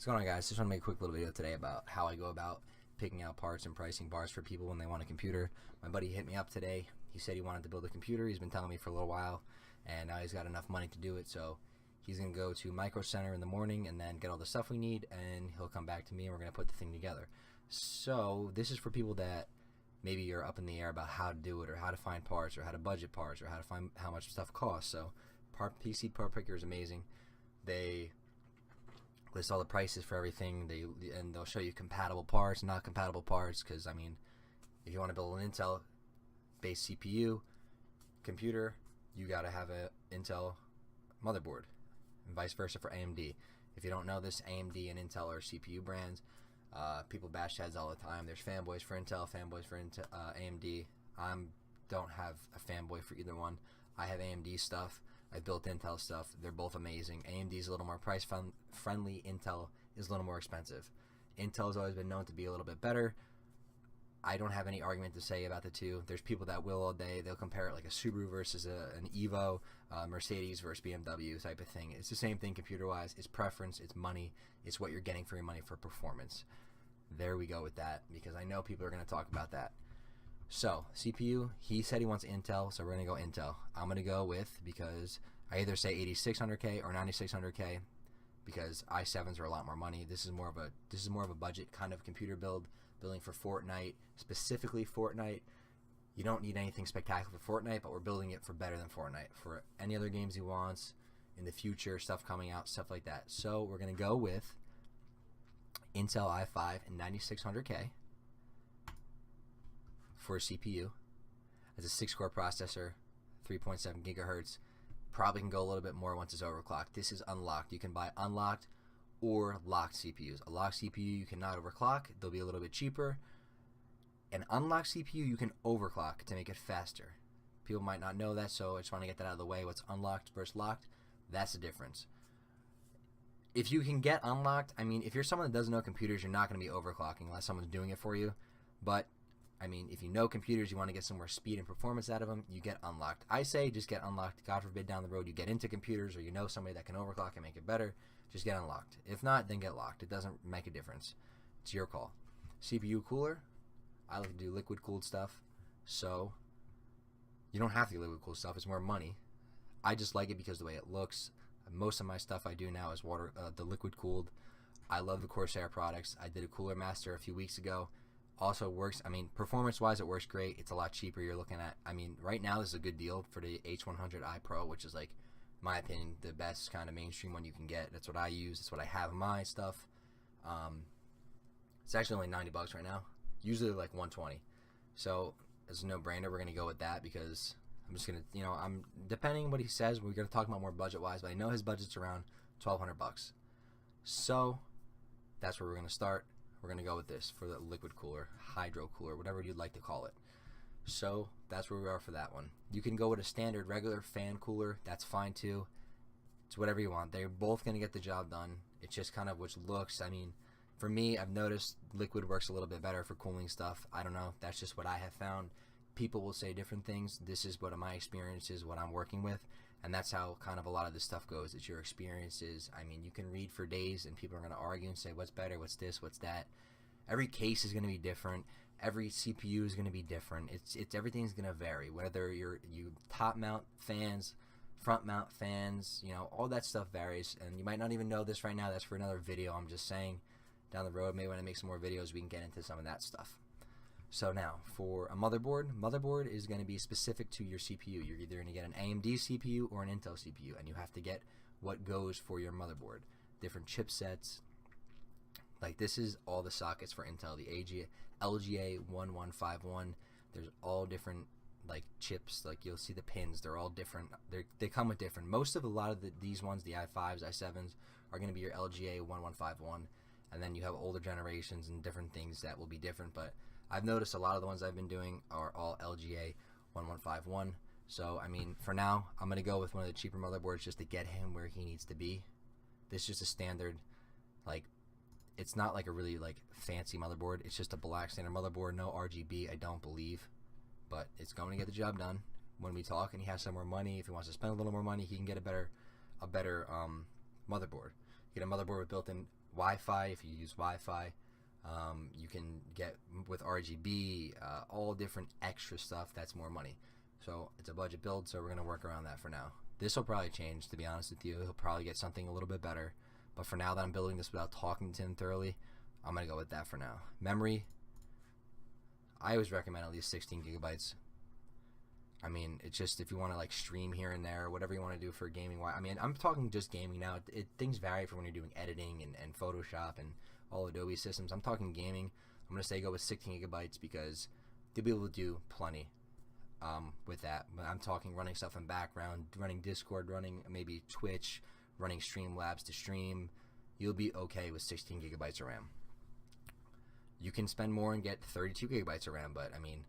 What's going on, guys? Just want to make a quick little video today about how I go about picking out parts and pricing parts for people when they want a computer. My buddy hit me up today. He said he wanted to build a computer. He's been telling me for a little while, and now he's got enough money to do it. So he's going to go to Micro Center in the morning and then get all the stuff we need, and he'll come back to me and we're going to put the thing together. So this is for people that maybe you're up in the air about how to do it, or how to find parts, or how to budget parts, or how to find how much stuff costs. So PC Part Picker is amazing. They list all the prices for everything. They'll show you compatible parts, not compatible parts. Because I mean, if you want to build an Intel-based CPU computer, you got to have an Intel motherboard, and vice versa for AMD. If you don't know this, AMD and Intel are CPU brands. People bash heads all the time. There's fanboys for Intel, fanboys for AMD. I don't have a fanboy for either one. I have AMD stuff. I built Intel stuff. They're both amazing. AMD is a little more price friendly. Intel is a little more expensive. Intel has always been known to be a little bit better. I don't have any argument to say about the two. There's people that will all day. They'll compare it like a Subaru versus an Evo, Mercedes versus BMW type of thing. It's the same thing computer-wise. It's preference. It's money. It's what you're getting for your money for performance. There we go with that, because I know people are going to talk about that. So, CPU, he said he wants Intel, so we're going to go Intel. I'm going to go with, because I either say 8600K or 9600K, because i7s are a lot more money. This is more of a budget kind of computer building for Fortnite, specifically Fortnite. You don't need anything spectacular for Fortnite, but we're building it for better than Fortnite. For any other games he wants in the future, stuff coming out, stuff like that. So, we're going to go with Intel i5 and 9600K. For a CPU. It's a 6-core processor, 3.7 gigahertz. Probably can go a little bit more once it's overclocked. This is unlocked. You can buy unlocked or locked CPUs. A locked CPU you cannot overclock. They'll be a little bit cheaper. An unlocked CPU you can overclock to make it faster. People might not know that, so I just want to get that out of the way. What's unlocked versus locked? That's the difference. If you can get unlocked, I mean, if you're someone that doesn't know computers, you're not going to be overclocking unless someone's doing it for you. But I mean, if you know computers, you want to get some more speed and performance out of them, you get unlocked. I say just get unlocked. God forbid down the road you get into computers, or you know somebody that can overclock and make it better, just get unlocked. If not, then get locked. It doesn't make a difference. It's your call. CPU cooler, I like to do liquid cooled stuff. So you don't have to do liquid cooled stuff. It's more money. I just like it because the way it looks. Most of my stuff I do now is the liquid cooled. I love the Corsair products. I did a Cooler Master a few weeks ago. Also works, I mean, performance-wise, it works great. It's a lot cheaper. You're looking at, I mean, right now this is a good deal for the H100i Pro, which is, like, in my opinion, the best kind of mainstream one you can get. That's what I use. That's what I have in my stuff. It's actually only $90 right now. Usually, like, 120. So, it's a no-brainer. We're going to go with that because I'm just going to, you know, depending on what he says, we're going to talk about more budget-wise, but I know his budget's around $1,200. So, that's where we're going to start. We're going to go with this for the liquid cooler, hydro cooler, whatever you'd like to call it. So that's where we are for that one. You can go with a standard regular fan cooler. That's fine too. It's whatever you want. They're both going to get the job done. It's just kind of which looks. I mean, for me, I've noticed liquid works a little bit better for cooling stuff. I don't know. That's just what I have found. People will say different things. This is what my experience is, what I'm working with. And that's how kind of a lot of this stuff goes. It's your experiences. I mean, you can read for days and people are going to argue and say, what's better, what's this, what's that. Every case is going to be different. Every CPU is going to be different. It's everything's going to vary. Whether you top mount fans, front mount fans, you know, all that stuff varies. And you might not even know this right now. That's for another video. I'm just saying down the road, maybe when I make some more videos, we can get into some of that stuff. So now, for a motherboard is going to be specific to your CPU. You're either going to get an AMD CPU or an Intel CPU, and you have to get what goes for your motherboard. Different chipsets. Like, this is all the sockets for Intel. The LGA 1151. There's all different, like, chips. Like, you'll see the pins. They're all different. They come with different. Most of a lot of these ones, the i5s, i7s, are going to be your LGA 1151. And then you have older generations and different things that will be different, but I've noticed a lot of the ones I've been doing are all LGA 1151. So, I mean, for now, I'm going to go with one of the cheaper motherboards just to get him where he needs to be. This is just a standard, like, it's not like a really, like, fancy motherboard. It's just a black standard motherboard, no RGB, I don't believe. But it's going to get the job done. When we talk and he has some more money, if he wants to spend a little more money, he can get a better motherboard. Get a motherboard with built-in Wi-Fi if you use Wi-Fi. You can get with RGB, all different extra stuff that's more money. So it's a budget build, so we're going to work around that for now. This will probably change, to be honest with you. He'll probably get something a little bit better. But for now that I'm building this without talking to him thoroughly, I'm going to go with that for now. Memory, I always recommend at least 16 gigabytes. I mean, it's just if you want to like stream here and there, whatever you want to do for gaming. I mean, I'm talking just gaming now. Things vary for when you're doing editing and Photoshop and all Adobe systems. I'm talking gaming. I'm going to say go with 16 gigabytes because you'll be able to do plenty with that. But I'm talking running stuff in background, running Discord, running maybe Twitch, running Streamlabs to stream. You'll be okay with 16 gigabytes of RAM. You can spend more and get 32 gigabytes of RAM, but I mean,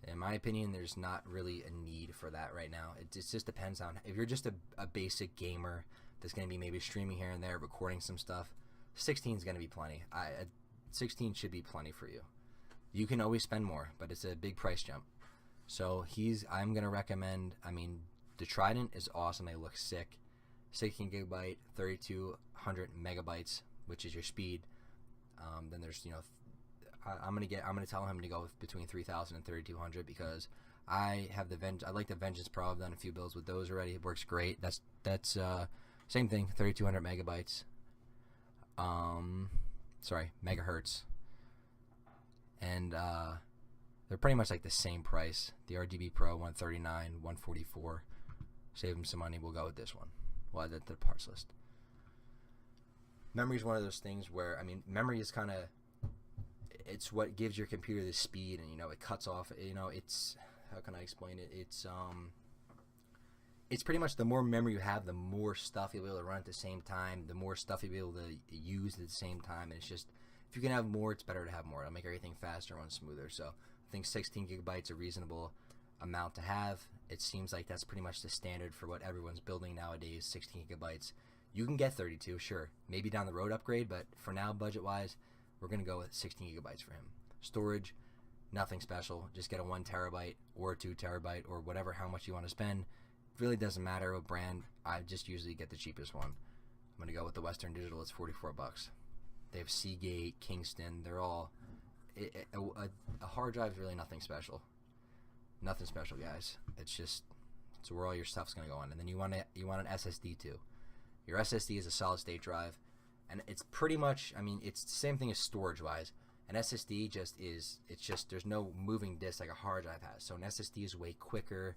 in my opinion, there's not really a need for that right now. It just depends on if you're just a basic gamer that's going to be maybe streaming here and there, recording some stuff. 16 is going to be plenty. 16 should be plenty for you. You can always spend more, but it's a big price jump. So I'm going to recommend, I mean, the Trident is awesome. They look sick. 16 gigabyte, 3200 megabytes, which is your speed. Then there's, I'm gonna tell him to go with between 3000 and 3200 because I like the Vengeance Pro. I've done a few builds with those already. It works great. That's same thing, 3200 megabytes. Megahertz. And they're pretty much like the same price. The RGB Pro 139, 144. Save them some money. We'll go with this one. We'll add that to the parts list. Memory is one of those things where, I mean, memory is kind of, it's what gives your computer the speed, and it cuts off. It's, how can I explain it? It's pretty much the more memory you have, the more stuff you'll be able to run at the same time, the more stuff you'll be able to use at the same time. And it's just, if you can have more, it's better to have more. It'll make everything faster, run smoother. So I think 16 gigabytes is a reasonable amount to have. It seems like that's pretty much the standard for what everyone's building nowadays. 16 gigabytes. You can get 32, sure, maybe down the road upgrade, but for now, budget wise, we're going to go with 16 gigabytes for him. Storage, nothing special. Just get a 1 terabyte or a 2 terabyte or whatever, how much you want to spend. It really doesn't matter what brand. I just usually get the cheapest one. I'm going to go with the Western Digital. It's $44. They have Seagate, Kingston. They're all... A hard drive is really nothing special. Nothing special, guys. It's just... It's where all your stuff's going to go on. And then you want an SSD too. Your SSD is a solid state drive. And it's pretty much, I mean, it's the same thing as storage-wise. An SSD there's no moving disk like a hard drive has. So an SSD is way quicker.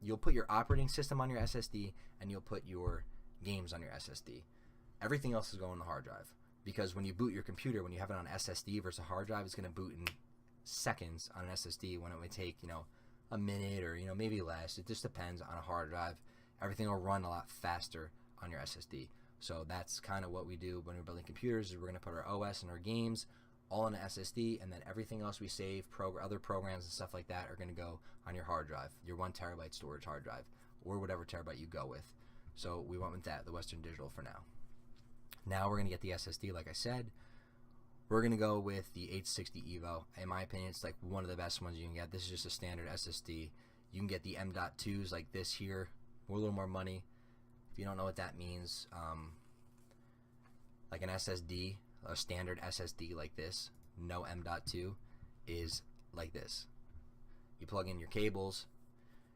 You'll put your operating system on your SSD, and you'll put your games on your SSD. Everything else is going on the hard drive. Because when you boot your computer, when you have it on SSD versus a hard drive, it's going to boot in seconds on an SSD when it would take, a minute or, maybe less. It just depends on a hard drive. Everything will run a lot faster on your SSD. So that's kind of what we do when we're building computers. Is we're going to put our OS and our games all on an SSD, and then everything else we save, other programs and stuff like that, are going to go on your hard drive, your 1 terabyte storage hard drive, or whatever terabyte you go with. So we went with that, the Western Digital for now. Now we're going to get the SSD, like I said. We're going to go with the 860 EVO. In my opinion, it's like one of the best ones you can get. This is just a standard SSD. You can get the M.2s like this here, for a little more money. If you don't know what that means, like an SSD, a standard SSD like this, no M.2, is like this. You plug in your cables,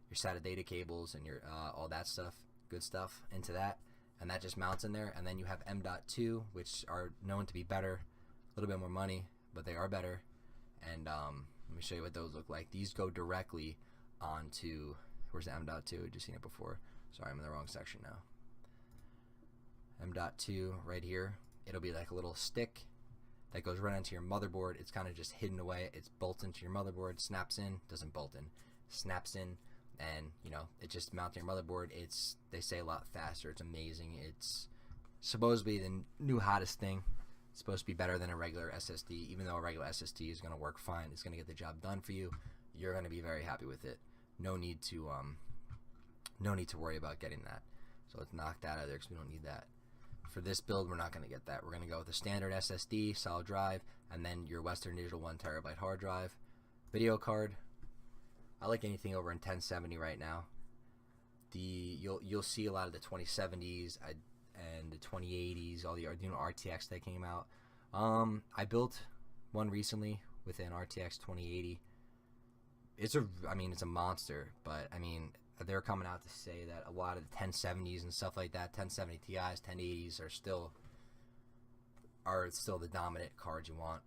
your SATA data cables, and your all that stuff, good stuff, into that, and that just mounts in there. And then you have M.2, which are known to be better, a little bit more money, but they are better. And let me show you what those look like. These go directly onto, where's the M.2? Just seen it before. Sorry, I'm in the wrong section now. M.2 right here. It'll be like a little stick that goes right onto your motherboard. It's kind of just hidden away. It's bolts into your motherboard, snaps in, doesn't bolt in, snaps in, and it just mounts your motherboard. They say a lot faster. It's amazing. It's supposedly the new hottest thing. It's supposed to be better than a regular SSD, even though a regular SSD is going to work fine. It's going to get the job done for you. You're going to be very happy with it. No need to worry about getting that. So let's knock that out of there because we don't need that. For this build, we're not going to get that. We're going to go with a standard SSD, solid drive, and then your Western Digital 1 terabyte hard drive. Video card, I like anything over in 1070 right now. You'll see a lot of the 2070s and the 2080s, all the Arduino RTX that came out. I built one recently with an RTX 2080. It's a monster, but I mean, they're coming out to say that a lot of the 1070s and stuff like that, 1070 Ti's, 1080s are still the dominant cards you want.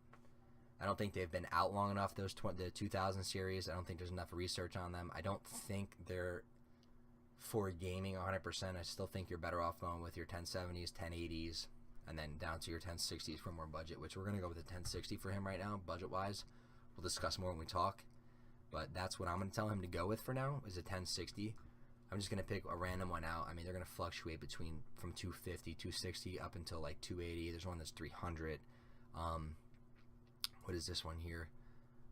I don't think they've been out long enough, the 2000 series. I don't think there's enough research on them. I don't think they're for gaming 100%. I still think you're better off going with your 1070s, 1080s, and then down to your 1060s for more budget, which we're going to go with the 1060 for him right now, budget-wise. We'll discuss more when we talk. But that's what I'm going to tell him to go with for now, is a 1060. I'm just going to pick a random one out. I mean, they're going to fluctuate from 250, 260 up until like 280. There's one that's 300. What is this one here?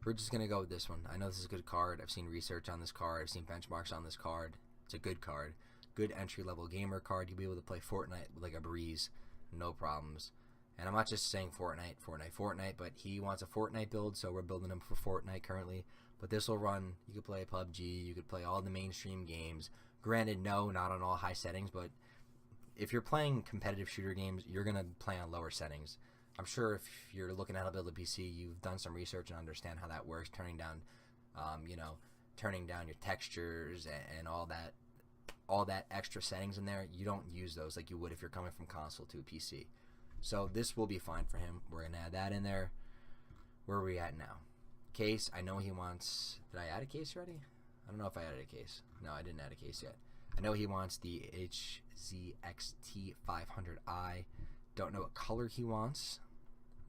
We're just going to go with this one. I know this is a good card. I've seen research on this card. I've seen benchmarks on this card. It's a good card. Good entry-level gamer card. You'll be able to play Fortnite with like a breeze. No problems. And I'm not just saying Fortnite, but he wants a Fortnite build, so we're building him for Fortnite currently. But this will run, you could play PUBG, you could play all the mainstream games. Granted, no, not on all high settings, but if you're playing competitive shooter games, you're going to play on lower settings. I'm sure if you're looking at how to build a PC, you've done some research and understand how that works, turning down your textures and all that extra settings in there. You don't use those like you would if you're coming from console to a PC. So this will be fine for him. We're going to add that in there. Where are we at now? Case, I know he wants... Did I add a case already? I don't know if I added a case. No, I didn't add a case yet. I know he wants the HZXT 500i. Don't know what color he wants,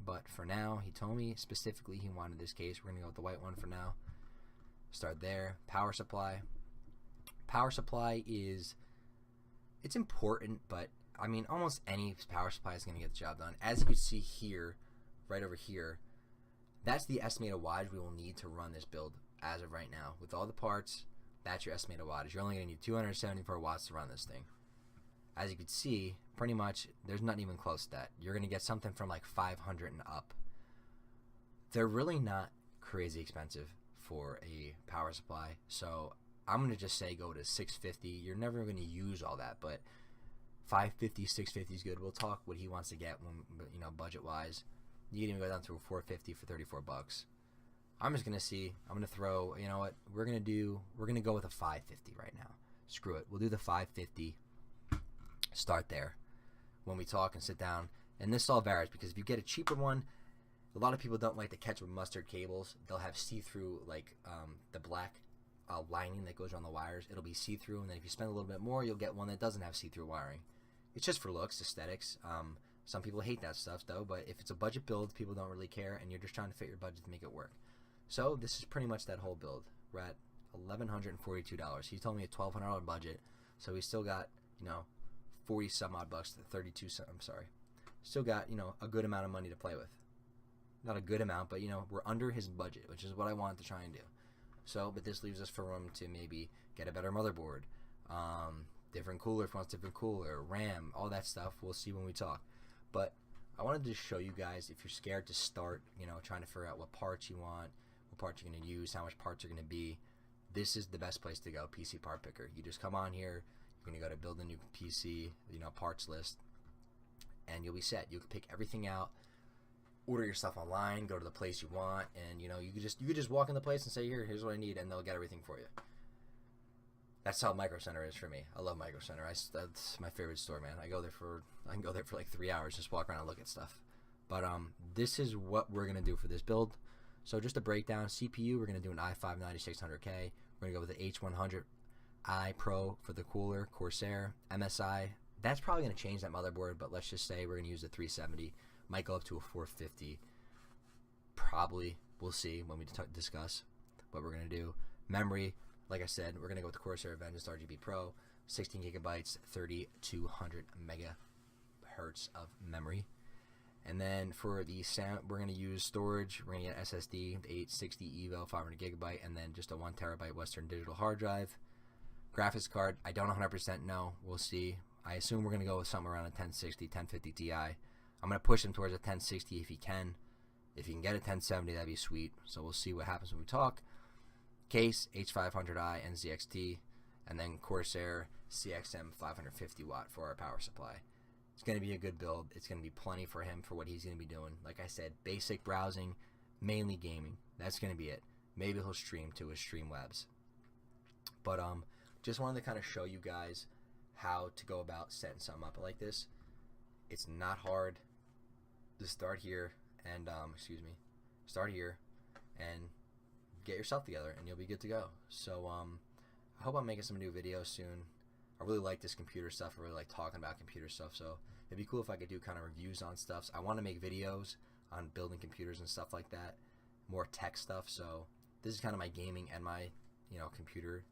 but for now, he told me specifically he wanted this case. We're going to go with the white one for now. Start there. Power supply. Power supply is... It's important, but I mean, almost any power supply is going to get the job done. As you can see here, right over here, that's the estimated wattage we will need to run this build as of right now. With all the parts, that's your estimated wattage. You're only going to need 274 watts to run this thing. As you can see, pretty much, there's not even close to that. You're going to get something from like 500 and up. They're really not crazy expensive for a power supply, so I'm going to just say go to 650. You're never going to use all that, but 550, 650 is good. We'll talk what he wants to get when, budget-wise. You can even go down to a 450 for 34 bucks. I'm just going to see. I'm going to throw, you know what? We're going to go with a 550 right now. Screw it. We'll do the 550. Start there. When we talk and sit down. And this all varies because if you get a cheaper one, a lot of people don't like to catch with mustard cables. They'll have see-through, like the black lining that goes around the wires. It'll be see-through, and then if you spend a little bit more, you'll get one that doesn't have see-through wiring. It's just for looks, aesthetics. Some people hate that stuff, though, but if it's a budget build, people don't really care, and you're just trying to fit your budget to make it work. So this is pretty much that whole build. We're at $1,142. He told me a $1,200 budget, so we still got, 40 some odd bucks to 32 some, I'm sorry. Still got, a good amount of money to play with. Not a good amount, but, we're under his budget, which is what I wanted to try and do. So, but this leaves us for room to maybe get a better motherboard, different cooler if he wants different cooler, RAM, all that stuff. We'll see when we talk. But I wanted to show you guys, if you're scared to start, trying to figure out what parts you want, what parts you're going to use, how much parts are going to be, this is the best place to go, PC Part Picker. You just come on here, you're going to go to build a new PC, parts list, and you'll be set. You can pick everything out, order your stuff online, go to the place you want, and, you could just walk in the place and say, here's what I need, and they'll get everything for you. That's how Micro Center is for me. I love Micro Center. That's my favorite store, man. I can go there for like 3 hours, just walk around and look at stuff. But this is what we're gonna do for this build. So just a breakdown: CPU, we're gonna do an i5 9600K. We're gonna go with the H100i Pro for the cooler, Corsair, MSI. That's probably gonna change that motherboard, but let's just say we're gonna use the 370. Might go up to a 450. Probably, we'll see when we discuss what we're gonna do. Memory. Like I said, we're going to go with the Corsair Vengeance RGB Pro, 16 gigabytes, 3200 megahertz of memory. And then for the sound, we're going to use storage. We're going to get SSD, the 860 EVO, 500 gigabyte, and then just a 1 terabyte Western Digital hard drive. Graphics card, I don't 100% know. We'll see. I assume we're going to go with something around a 1060, 1050 Ti. I'm going to push him towards a 1060 if he can. If he can get a 1070, that'd be sweet. So we'll see what happens when we talk. Case, H500i NZXT, and then Corsair CXM 550 watt for our power supply. It's going to be a good build. It's going to be plenty for him for what he's going to be doing. Like I said, basic browsing, mainly gaming. That's going to be it. Maybe he'll stream to his Streamlabs. But just wanted to kind of show you guys how to go about setting something up like this. It's not hard. Just start here and start here and get yourself together and you'll be good to go. So I hope I'm making some new videos soon. I really like this computer stuff. I really like talking about computer stuff, so it'd be cool if I could do kind of reviews on stuff. So I want to make videos on building computers and stuff like that, more tech stuff. So this is kind of my gaming and my computer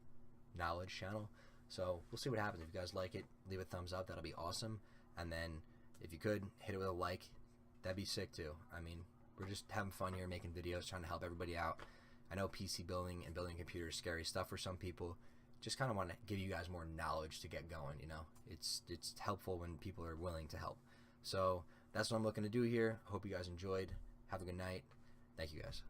knowledge channel. So we'll see what happens. If you guys like it, leave a thumbs up. That'll be awesome. And then if you could hit it with a like, that'd be sick too. I mean, we're just having fun here, making videos, trying to help everybody out. I know PC building and building computers is scary stuff for some people. Just kind of want to give you guys more knowledge to get going. It's helpful when people are willing to help. So that's what I'm looking to do here. I hope you guys enjoyed. Have a good night. Thank you guys.